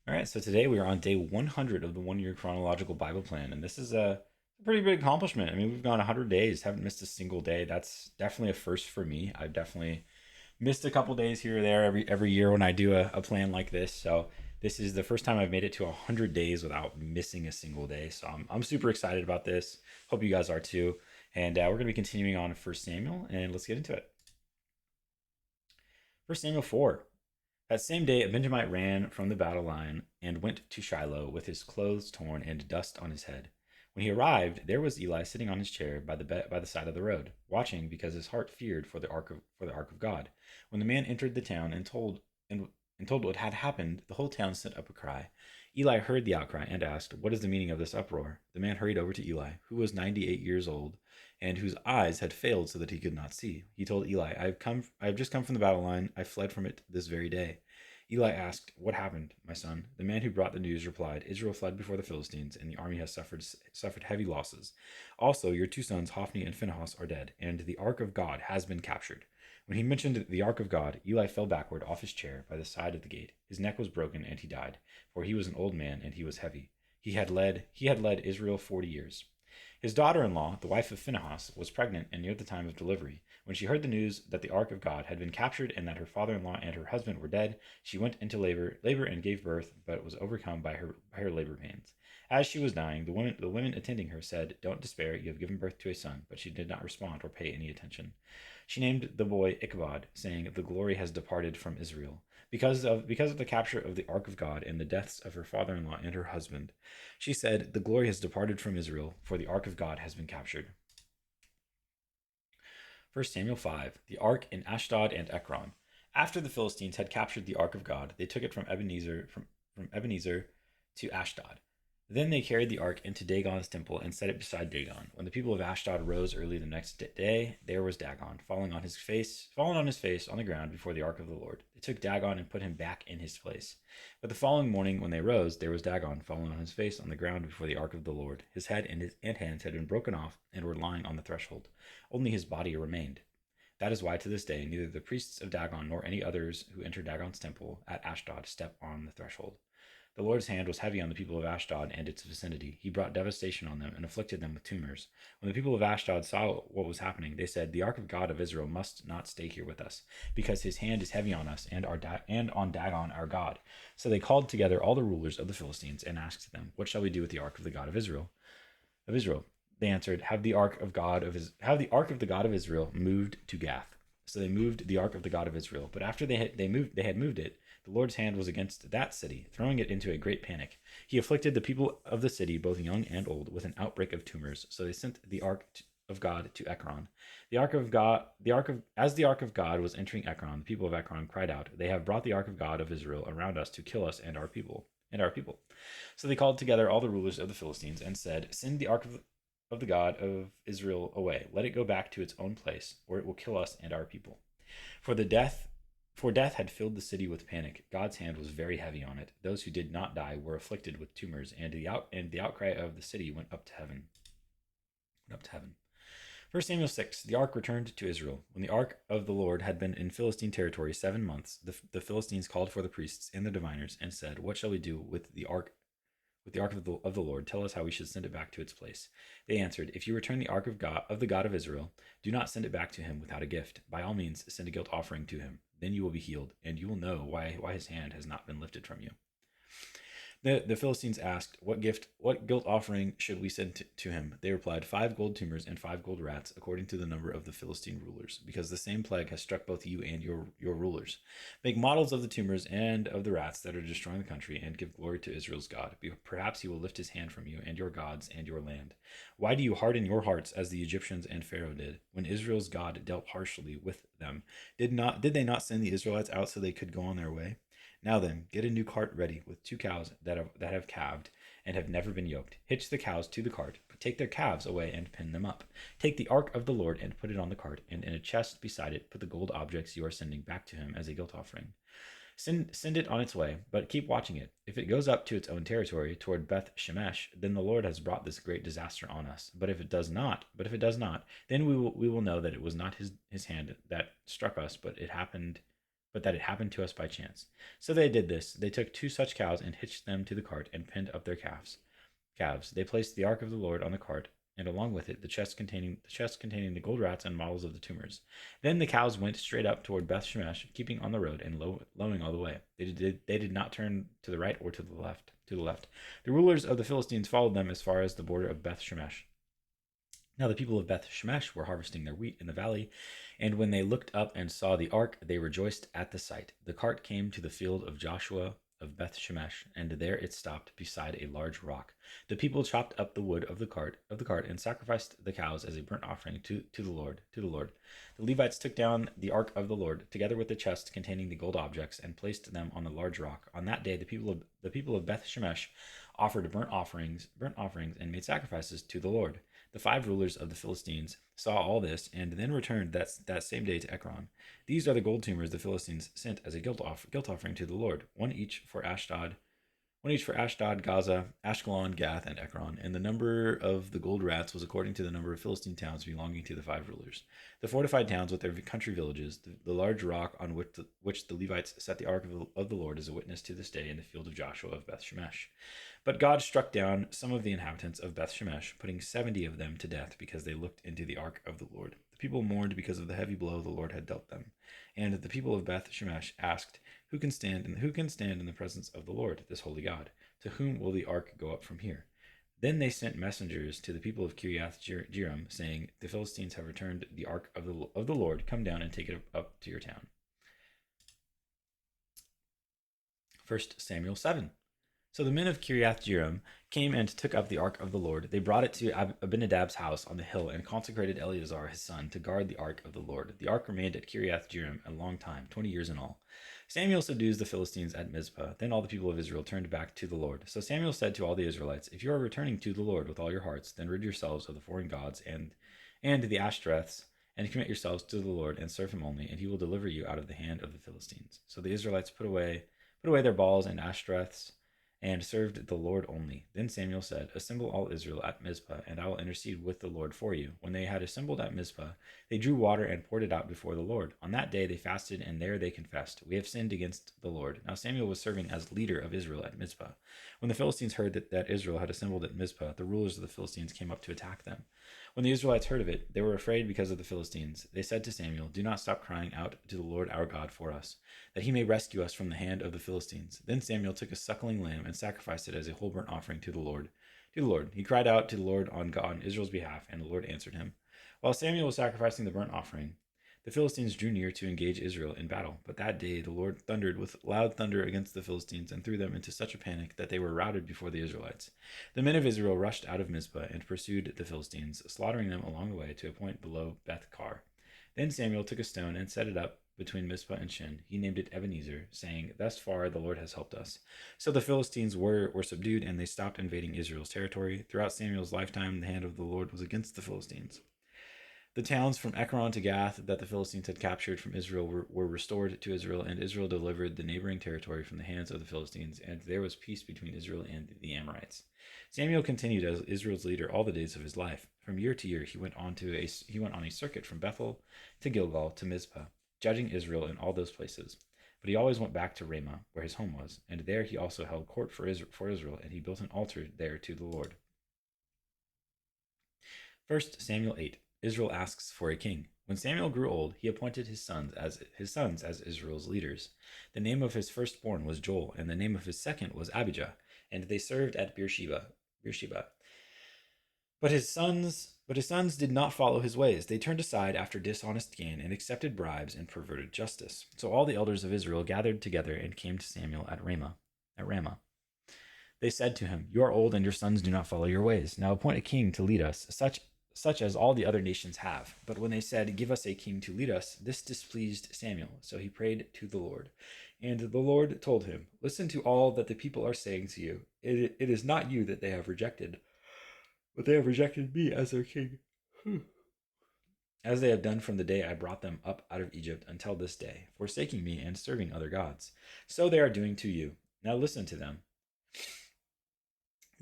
All right, so today we are on day 100 of the 1 year chronological Bible plan, and this is a pretty big accomplishment. I mean, we've gone 100 days, haven't missed a single day. That's definitely a first for me. I've definitely missed a couple days here or there every year when I do a plan like this. So this is the first time I've made it to 100 days without missing a single day. So I'm super excited about this. Hope you guys are too. And we're going to be continuing on First Samuel, and let's get into it. First Samuel 4. That same day, a Benjamite ran from the battle line and went to Shiloh with his clothes torn and dust on his head. When he arrived, there was Eli sitting on his chair by the side of the road, watching because his heart feared for the ark of God. When the man entered the town and told what had happened, the whole town sent up a cry. Eli heard the outcry and asked, "What is the meaning of this uproar?" The man hurried over to Eli, who was 98 years old, and whose eyes had failed so that he could not see. He told Eli, I have just come from the battle line. I fled from it this very day." Eli asked, "What happened, my son?" The man who brought the news replied, "Israel fled before the Philistines, and the army has suffered heavy losses. Also, your two sons, Hophni and Phinehas, are dead, and the ark of God has been captured." When he mentioned the ark of God, Eli fell backward off his chair by the side of the gate. His neck was broken, and he died, for he was an old man and he was heavy. He had led Israel 40 years. His daughter-in-law, the wife of Phinehas, was pregnant and near the time of delivery. When she heard the news that the ark of God had been captured and that her father-in-law and her husband were dead, she went into labor and gave birth, but was overcome by her labor pains. As she was dying, the women attending her said, "Don't despair, you have given birth to a son." But she did not respond or pay any attention. She named the boy Ichabod, saying, "The glory has departed from Israel," because of the capture of the ark of God and the deaths of her father-in-law and her husband. She said, "The glory has departed from Israel, for the ark of God has been captured." 1 Samuel 5. The ark in Ashdod and Ekron. After the Philistines had captured the ark of God, they took it from Ebenezer to Ashdod. Then they carried the ark into Dagon's temple and set it beside Dagon. When the people of Ashdod rose early the next day, there was Dagon fallen on his face on the ground before the ark of the Lord. They took Dagon and put him back in his place. But the following morning, when they rose, there was Dagon fallen on his face on the ground before the ark of the Lord. His head and hands had been broken off and were lying on the threshold. Only his body remained. That is why to this day neither the priests of Dagon nor any others who enter Dagon's temple at Ashdod step on the threshold. The Lord's hand was heavy on the people of Ashdod and its vicinity. He brought devastation on them and afflicted them with tumors. When the people of Ashdod saw what was happening, they said, "The ark of God of Israel must not stay here with us, because his hand is heavy on us and on Dagon our God." So they called together all the rulers of the Philistines and asked them, "What shall we do with the ark of the God of Israel?" They answered, Have the ark of the God of Israel moved to Gath." So they moved the ark of the God of Israel. But after they had moved it, the Lord's hand was against that city, throwing it into a great panic. He afflicted the people of the city, both young and old, with an outbreak of tumors. So they sent the ark of God to Ekron. As the ark of God was entering Ekron, the people of Ekron cried out, "They have brought the ark of God of Israel around us to kill us and our people." So they called together all the rulers of the Philistines and said, "Send the ark of the God of Israel away. Let it go back to its own place, or it will kill us and our people." For the death for death had filled the city with panic. God's hand was very heavy on it. Those who did not die were afflicted with tumors, and the outcry of the city went up to heaven. Went up to heaven. 1 Samuel 6. The ark returned to Israel. When the ark of the Lord had been in Philistine territory 7 months, the Philistines called for the priests and the diviners and said, "What shall we do with the ark of the Lord? Tell us how we should send it back to its place." They answered, "If you return the ark of the God of Israel, do not send it back to him without a gift. By all means, send a guilt offering to him. Then you will be healed, and you will know why his hand has not been lifted from you." The Philistines asked, what guilt offering should we send to him?" They replied, "5 gold tumors and 5 gold rats, according to the number of the Philistine rulers, because the same plague has struck both you and your rulers. Make models of the tumors and of the rats that are destroying the country, and give glory to Israel's God. Perhaps he will lift his hand from you and your gods and your land. Why do you harden your hearts as the Egyptians and Pharaoh did, when Israel's God dealt harshly with them? Did they not send the Israelites out so they could go on their way? Now then, get a new cart ready with 2 cows that have calved and have never been yoked. Hitch the cows to the cart, but take their calves away and pin them up. Take the ark of the Lord and put it on the cart, and in a chest beside it put the gold objects you are sending back to him as a guilt offering. Send it on its way, but keep watching it. If it goes up to its own territory toward Beth Shemesh, then the Lord has brought this great disaster on us. But if it does not, then we will know that it was not his hand that struck us, but it happened but that it happened to us by chance. So they did this. They took 2 such cows and hitched them to the cart and pinned up their calves. They placed the ark of the Lord on the cart, and along with it the chest containing the gold rats and models of the tumors. Then the cows went straight up toward Beth Shemesh, keeping on the road and lowing all the way. They did not turn to the right or to the left. The rulers of the Philistines followed them as far as the border of Beth Shemesh. Now the people of Beth Shemesh were harvesting their wheat in the valley, and when they looked up and saw the ark, they rejoiced at the sight. The cart came to the field of Joshua of Beth Shemesh, and there it stopped beside a large rock. The people chopped up the wood of the cart and sacrificed the cows as a burnt offering to the Lord. The Levites took down the ark of the Lord, together with the chest containing the gold objects, and placed them on the large rock. On that day the people of Beth Shemesh offered burnt offerings, and made sacrifices to the Lord. The 5 rulers of the Philistines saw all this, and then returned that same day to Ekron. These are the gold tumors the Philistines sent as a guilt offering to the Lord, one each for Ashdod, Gaza, Ashkelon, Gath, and Ekron. And the number of the gold rats was according to the number of Philistine towns belonging to the 5 rulers. The fortified towns with their country villages, the large rock on which the Levites set the ark of the Lord is a witness to this day in the field of Joshua of Beth Shemesh. But God struck down some of the inhabitants of Beth Shemesh, putting 70 of them to death because they looked into the ark of the Lord. The people mourned because of the heavy blow the Lord had dealt them. And the people of Beth Shemesh asked, Who can stand in the presence of the Lord, this holy God? To whom will the ark go up from here? Then they sent messengers to the people of Kiriath Jearim, saying, The Philistines have returned the ark of the Lord. Come down and take it up to your town. 1 Samuel 7. So the men of Kiriath Jearim came and took up the ark of the Lord. They brought it to Abinadab's house on the hill and consecrated Eleazar his son to guard the ark of the Lord. The ark remained at Kiriath Jearim a long time, 20 years in all. Samuel subdues the Philistines at Mizpah. Then all the people of Israel turned back to the Lord. So Samuel said to all the Israelites, If you are returning to the Lord with all your hearts, then rid yourselves of the foreign gods and the Ashtoreths, and commit yourselves to the Lord and serve him only, and he will deliver you out of the hand of the Philistines. So the Israelites put away their Baals and Ashtoreths, and served the Lord only. Then Samuel said, Assemble all Israel at Mizpah, and I will intercede with the Lord for you. When they had assembled at Mizpah, they drew water and poured it out before the Lord. On that day they fasted, and there they confessed, We have sinned against the Lord. Now Samuel was serving as leader of Israel at Mizpah. When the Philistines heard that Israel had assembled at Mizpah, the rulers of the Philistines came up to attack them. When the Israelites heard of it, they were afraid because of the Philistines. They said to Samuel, Do not stop crying out to the Lord our God for us, that he may rescue us from the hand of the Philistines. Then Samuel took a suckling lamb and sacrificed it as a whole burnt offering to the Lord. He cried out to the Lord on Israel's behalf, and the Lord answered him. While Samuel was sacrificing the burnt offering, the Philistines drew near to engage Israel in battle. But that day the Lord thundered with loud thunder against the Philistines and threw them into such a panic that they were routed before the Israelites. The men of Israel rushed out of Mizpah and pursued the Philistines, slaughtering them along the way to a point below Beth-kar. Then Samuel took a stone and set it up between Mizpah and Shin. He named it Ebenezer, saying, Thus far the Lord has helped us. So the Philistines were subdued, and they stopped invading Israel's territory. Throughout Samuel's lifetime, the hand of the Lord was against the Philistines. The towns from Ekron to Gath that the Philistines had captured from Israel were restored to Israel, and Israel delivered the neighboring territory from the hands of the Philistines, and there was peace between Israel and the Amorites. Samuel continued as Israel's leader all the days of his life. From year to year, he went on a circuit from Bethel to Gilgal to Mizpah, judging Israel in all those places. But he always went back to Ramah, where his home was, and there he also held court for Israel, and he built an altar there to the Lord. 1 Samuel 8. Israel asks for a king. When Samuel grew old, he appointed his sons as Israel's leaders. The name of his firstborn was Joel, and the name of his second was Abijah, and they served at Beersheba. But his sons did not follow his ways. They turned aside after dishonest gain and accepted bribes and perverted justice. So all the elders of Israel gathered together and came to Samuel at Ramah. They said to him, You are old, and your sons do not follow your ways. Now appoint a king to lead us, such as all the other nations have. But when they said, Give us a king to lead us, this displeased Samuel. So he prayed to the Lord. And the Lord told him, Listen to all that the people are saying to you. It is not you that they have rejected, but they have rejected me as their king. As they have done from the day I brought them up out of Egypt until this day, forsaking me and serving other gods. So they are doing to you. Now listen to them.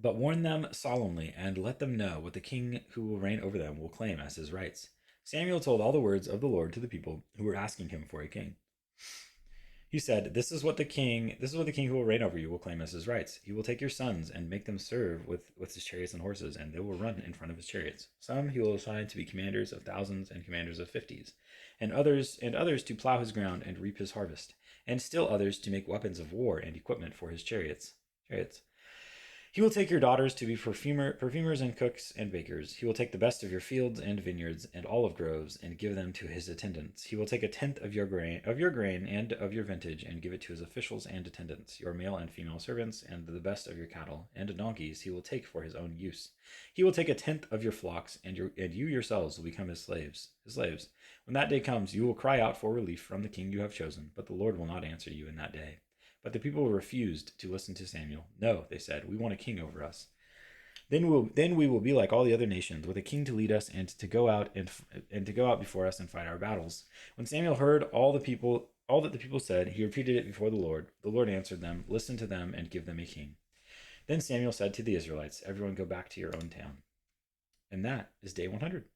But warn them solemnly, and let them know what the king who will reign over them will claim as his rights. Samuel told all the words of the Lord to the people who were asking him for a king. He said, this is what the king who will reign over you will claim as his rights. He will take your sons and make them serve with his chariots and horses, and they will run in front of his chariots. Some he will assign to be commanders of thousands and commanders of fifties, and others to plow his ground and reap his harvest, and still others to make weapons of war and equipment for his chariots. He will take your daughters to be perfumers and cooks and bakers. He will take the best of your fields and vineyards and olive groves and give them to his attendants. He will take a tenth of your grain and of your vintage and give it to his officials and attendants. Your male and female servants and the best of your cattle and donkeys he will take for his own use. He will take a tenth of your flocks, and you yourselves will become his slaves. When that day comes, you will cry out for relief from the king you have chosen, but the Lord will not answer you in that day. But the people refused to listen to Samuel. No, they said, we want a king over us. Then we will be like all the other nations, with a king to lead us and to go out before us and fight our battles. When Samuel heard all that the people said, he repeated it before the Lord. The Lord answered them, listen to them and give them a king. Then Samuel said to the Israelites, everyone go back to your own town. And that is day 100.